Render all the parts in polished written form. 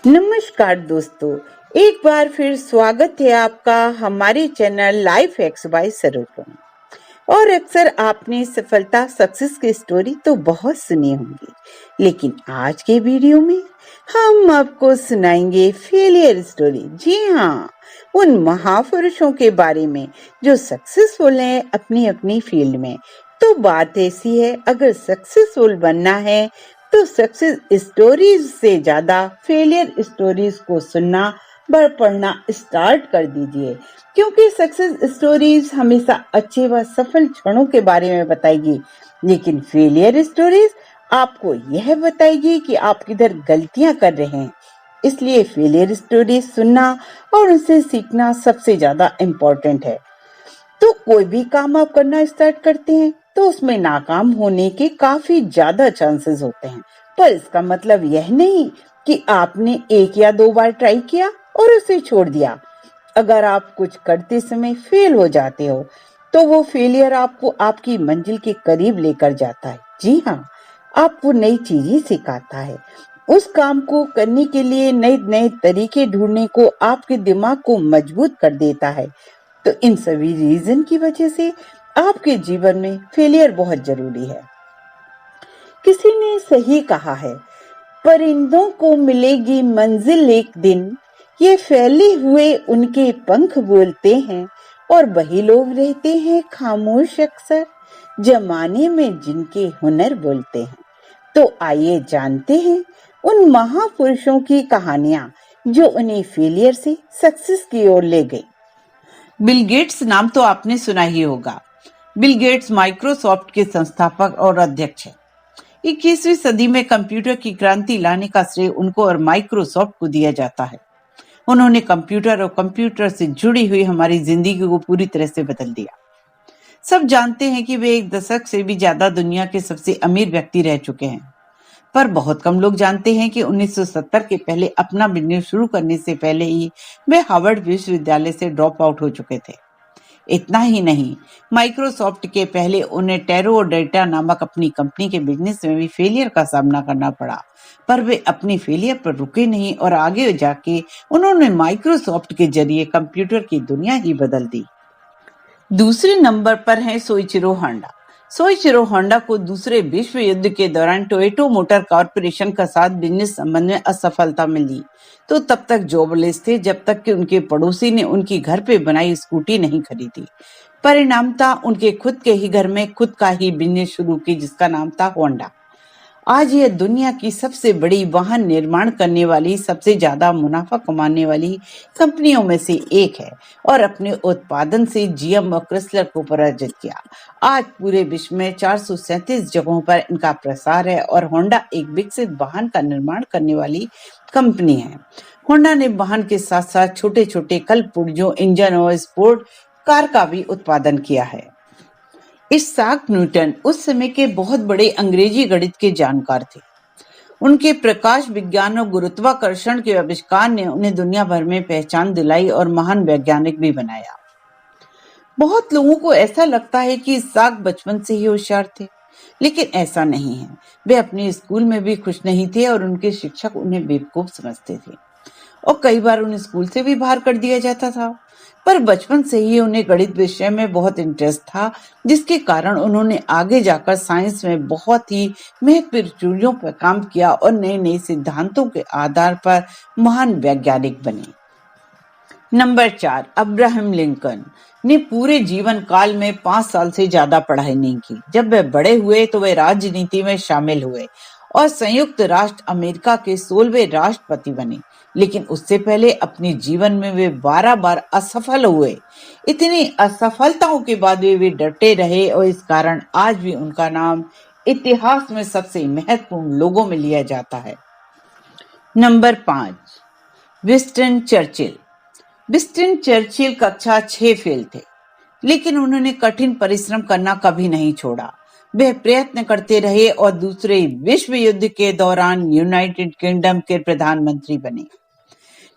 नमस्कार दोस्तों, एक बार फिर स्वागत है आपका हमारे channel life hacks by Saroj. और अक्सर आपने सफलता सक्सेस की स्टोरी तो बहुत सुनी होंगी, लेकिन आज के वीडियो में हम आपको सुनाएंगे फेलियर स्टोरी। जी हाँ, उन महापुरुषों के बारे में जो सक्सेसफुल हैं अपनी अपनी फील्ड में। तो बात ऐसी है, अगर सक्सेसफुल बनना है तो सक्सेस स्टोरीज से ज्यादा फेलियर स्टोरीज को सुनना पढ़ना स्टार्ट कर दीजिए, क्योंकि सक्सेस स्टोरीज हमेशा अच्छे व सफल क्षणों के बारे में बताएगी, लेकिन फेलियर स्टोरीज आपको यह बताएगी कि आप किधर गलतियां कर रहे हैं। इसलिए फेलियर स्टोरीज सुनना और उनसे सीखना सबसे ज्यादा इम्पोर्टेंट है। तो कोई भी काम आप करना स्टार्ट करते हैं तो उसमें नाकाम होने के काफी ज्यादा चांसेस होते हैं, पर इसका मतलब यह नहीं कि आपने एक या दो बार ट्राई किया और उसे छोड़ दिया। अगर आप कुछ करते समय फेल हो जाते हो तो वो फेलियर आपको आपकी मंजिल के करीब लेकर जाता है। जी हाँ, आपको नई चीजें सिखाता है। उस काम को करने के लिए नए नए तरीके ढूंढने को आपके दिमाग को मजबूत कर देता है। तो इन सभी रीजन की वजह से आपके जीवन में फेलियर बहुत जरूरी है। किसी ने सही कहा है, परिंदों को मिलेगी मंजिल एक दिन, ये फैले हुए उनके पंख बोलते हैं और वही लोग रहते हैं खामोश अक्सर, जमाने में जिनके हुनर बोलते हैं। तो आइए जानते हैं उन महापुरुषों की कहानियां जो उन्हें फेलियर से सक्सेस की ओर ले गई। बिल गेट्स नाम तो आपने सुना ही होगा। बिल गेट्स माइक्रोसॉफ्ट के संस्थापक और अध्यक्ष हैं। 21वीं सदी में कंप्यूटर की क्रांति लाने का श्रेय उनको और माइक्रोसॉफ्ट को दिया जाता है। उन्होंने कंप्यूटर और कंप्यूटर से जुड़ी हुई हमारी जिंदगी को पूरी तरह से बदल दिया। सब जानते हैं कि वे एक दशक से भी ज्यादा दुनिया के सबसे अमीर व्यक्ति रह चुके हैं, पर बहुत कम लोग जानते हैं कि 1970 के पहले अपना बिजनेस शुरू करने से पहले ही वे हार्वर्ड विश्वविद्यालय से ड्रॉप आउट हो चुके थे। इतना ही नहीं, माइक्रोसॉफ्ट के पहले उन्हें टेरो डेटा नामक अपनी कंपनी के बिजनेस में भी फेलियर का सामना करना पड़ा, पर वे अपनी फेलियर पर रुके नहीं और आगे जाके उन्होंने माइक्रोसॉफ्ट के जरिए कंप्यूटर की दुनिया ही बदल दी। दूसरे नंबर पर है सोइचिरो होंडा। सोइचिरो होंडा को दूसरे विश्व युद्ध के दौरान टोयोटा मोटर कॉर्पोरेशन का साथ बिजनेस संबंध में असफलता मिली, तो तब तक जॉबलेस थे जब तक कि उनके पड़ोसी ने उनकी घर पे बनाई स्कूटी नहीं खरीदी। परिणाम था उनके खुद के ही घर में खुद का ही बिजनेस शुरू की, जिसका नाम था होंडा। आज यह दुनिया की सबसे बड़ी वाहन निर्माण करने वाली, सबसे ज्यादा मुनाफा कमाने वाली कंपनियों में से एक है और अपने उत्पादन से जीएम और क्रिसलर को पराजित किया। आज पूरे विश्व में 437 जगहों पर इनका प्रसार है और होंडा एक विकसित वाहन का निर्माण करने वाली कंपनी है। होंडा ने वाहन के साथ साथ छोटे छोटे कलपुर्जों, इंजन और स्पोर्ट कार का भी उत्पादन किया है। इसाक न्यूटन उस समय के बहुत बड़े अंग्रेजी गणित के जानकार थे। उनके प्रकाश विज्ञान और गुरुत्वाकर्षण के आविष्कार ने उन्हें दुनिया भर में पहचान दिलाई और महान वैज्ञानिक भी बनाया। बहुत लोगों को ऐसा लगता है कि इसाक बचपन से ही होशियार थे, लेकिन ऐसा नहीं है। वे अपने स्कूल में भी खुश नहीं थे और उनके शिक्षक उन्हें बेवकूफ समझते थे और कई बार उन्हें स्कूल से भी बाहर कर दिया जाता था। पर बचपन से ही उन्हें गणित विषय में बहुत इंटरेस्ट था, जिसके कारण उन्होंने आगे जाकर साइंस में बहुत ही महत्वपूर्ण चीजों पर काम किया और नए नए सिद्धांतों के आधार पर महान वैज्ञानिक बने। नंबर 4, अब्राहम लिंकन ने पूरे जीवन काल में 5 साल से ज्यादा पढ़ाई नहीं की। जब वे बड़े हुए तो वे राजनीति में शामिल हुए और संयुक्त राष्ट्र अमेरिका के 16वें राष्ट्रपति बने, लेकिन उससे पहले अपने जीवन में वे 12 बार असफल हुए। इतनी असफलताओं के बाद वे डटे रहे और इस कारण आज भी उनका नाम इतिहास में सबसे महत्वपूर्ण लोगों में लिया जाता है। Number 5, Winston Churchill. Winston Churchill कक्षा 6 फेल थे, लेकिन उन्होंने कठिन परिश्रम करना कभी नहीं छोड़ा। वे प्रयत्न करते रहे और दूसरे विश्व युद्ध के दौरान यूनाइटेड किंगडम के प्रधानमंत्री बने।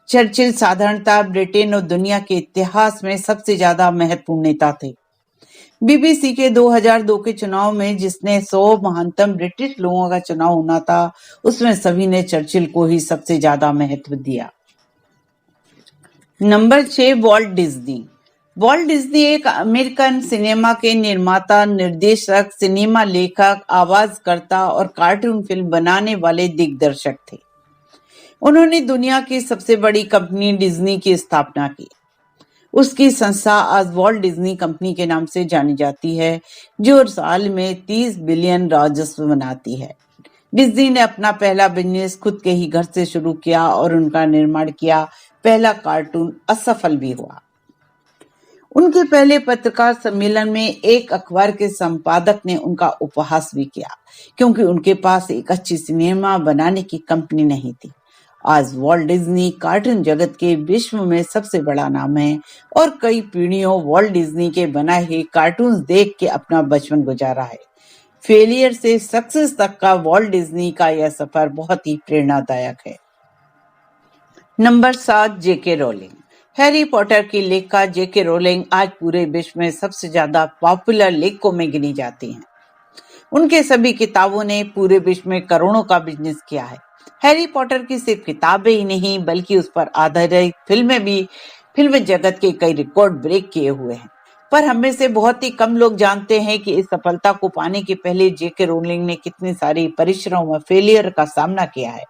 चर्चिल साधारणतः ब्रिटेन और दुनिया के इतिहास में सबसे ज्यादा महत्वपूर्ण नेता थे। बीबीसी के 2002 के चुनाव में जिसने 100 महानतम ब्रिटिश लोगों का चुनाव होना था, उसमें सभी ने चर्चिल को ही सबसे ज्यादा महत्व दिया। Number 6, Walt Disney. Walt Disney एक अमेरिकन सिनेमा के निर्माता, निर्देशक, सिनेमा लेखक, आवाजकर्ता और कार्टून फिल्म बनाने वाले दिग्दर्शक थे। उन्होंने दुनिया की सबसे बड़ी कंपनी डिज्नी की स्थापना की। उसकी संस्था आज वॉल्ट डिज्नी कंपनी के नाम से जानी जाती है, जो साल में 30 बिलियन राजस्व बनाती है। डिज्नी ने अपना पहला बिजनेस खुद के ही घर से शुरू किया और उनका निर्माण किया पहला कार्टून असफल भी हुआ। उनके पहले पत्रकार सम्मेलन में एक अखबार के संपादक ने उनका उपहास भी किया, क्योंकि उनके पास एक अच्छी सिनेमा बनाने की कंपनी नहीं थी। आज वॉल्ट डिज्नी कार्टून जगत के विश्व में सबसे बड़ा नाम है और कई पीढ़ियों वॉल्ट डिज्नी के बनाए हुए कार्टून्स देख के अपना बचपन गुजारा है। फेलियर से सक्सेस तक का वॉल्ट डिज्नी का यह सफर बहुत ही प्रेरणादायक है। नंबर 7, जेके रोलिंग। हैरी पॉटर की लेखिका जेके रोलिंग आज पूरे विश्व में सबसे ज्यादा पॉपुलर लेखकों में गिनी जाती हैं। उनके सभी किताबों ने पूरे विश्व में करोड़ों का बिजनेस किया है। हैरी पॉटर की सिर्फ किताबें ही नहीं, बल्कि उस पर आधारित फिल्में भी फिल्म जगत के कई रिकॉर्ड ब्रेक किए हुए हैं। पर हमें से बहुत ही कम लोग जानते हैं कि इस सफलता को पाने के पहले जेके रोलिंग ने कितनी सारी परिश्रम और फेलियर का सामना किया है।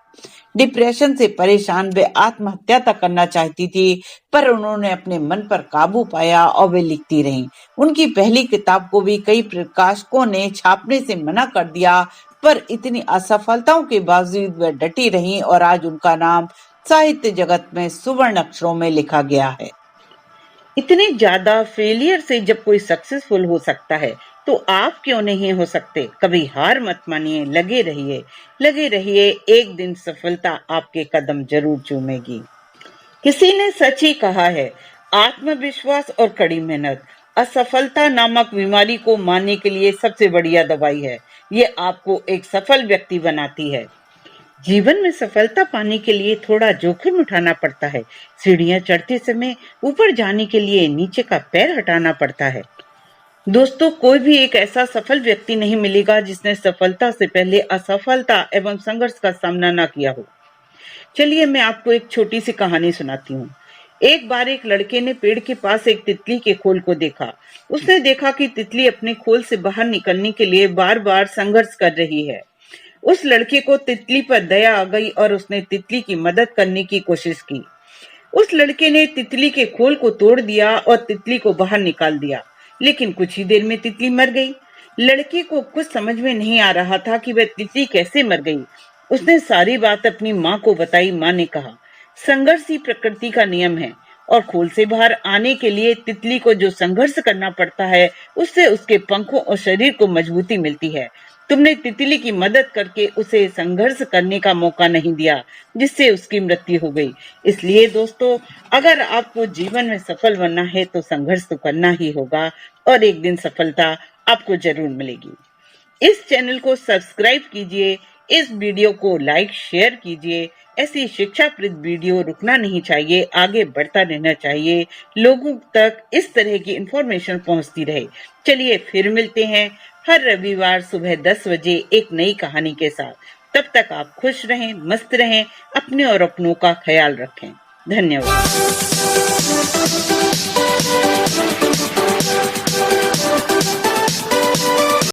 डिप्रेशन से परेशान वे आत्महत्या तक करना चाहती थी, पर उन्होंने अपने मन पर काबू पाया और वे लिखती रहीं। उनकी पहली किताब को भी कई प्रकाशकों ने छापने से मना कर दिया, पर इतनी असफलताओं के बावजूद वे डटी रहीं और आज उनका नाम साहित्य जगत में सुवर्ण अक्षरों में लिखा गया है। इतने ज्यादा फेलियर से जब कोई सक्सेसफुल हो सकता है, तो आप क्यों नहीं हो सकते? कभी हार मत मानिए, लगे रहिए, एक दिन सफलता आपके कदम जरूर चूमेगी। किसी ने सच ही कहा है, आत्मविश्वास और कड़ी मेहनत असफलता नामक बीमारी को मारने के लिए सबसे बढ़िया दवाई है। ये आपको एक सफल व्यक्ति बनाती है। जीवन में सफलता पाने के लिए थोड़ा जोखिम उठाना पड़ता है। सीढ़ियां चढ़ते समय ऊपर जाने के लिए नीचे का पैर हटाना पड़ता है। दोस्तों, कोई भी एक ऐसा सफल व्यक्ति नहीं मिलेगा जिसने सफलता से पहले असफलता एवं संघर्ष का सामना ना किया हो। चलिए मैं आपको एक छोटी सी कहानी सुनाती हूँ। एक बार एक लड़के ने पेड़ के पास एक तितली के खोल को देखा। उसने देखा कि तितली अपने खोल से बाहर निकलने के लिए बार बार संघर्ष कर रही है। उस लड़के को तितली पर दया आ गई और उसने तितली की मदद करने की कोशिश की। उस लड़के ने तितली के खोल को तोड़ दिया और तितली को बाहर निकाल दिया, लेकिन कुछ ही देर में तितली मर गई। लड़के को कुछ समझ में नहीं आ रहा था कि वह तितली कैसे मर गई। उसने सारी बात अपनी माँ को बताई। माँ ने कहा, संघर्ष ही प्रकृति का नियम है और खोल से बाहर आने के लिए तितली को जो संघर्ष करना पड़ता है, उससे उसके पंखों और शरीर को मजबूती मिलती है। तुमने तितली की मदद करके उसे संघर्ष करने का मौका नहीं दिया, जिससे उसकी मृत्यु हो गई। इसलिए दोस्तों, अगर आपको जीवन में सफल बनना है तो संघर्ष तो करना ही होगा और एक दिन सफलता आपको जरूर मिलेगी। इस चैनल को सब्सक्राइब कीजिए, इस वीडियो को लाइक शेयर कीजिए। ऐसी शिक्षाप्रद वीडियो रुकना नहीं चाहिए, आगे बढ़ता रहना चाहिए, लोगों तक इस तरह की इंफॉर्मेशन पहुंचती रहे। चलिए फिर मिलते हैं हर रविवार सुबह 10 बजे एक नई कहानी के साथ। तब तक आप खुश रहें, मस्त रहें, अपने और अपनों का ख्याल रखें। धन्यवाद।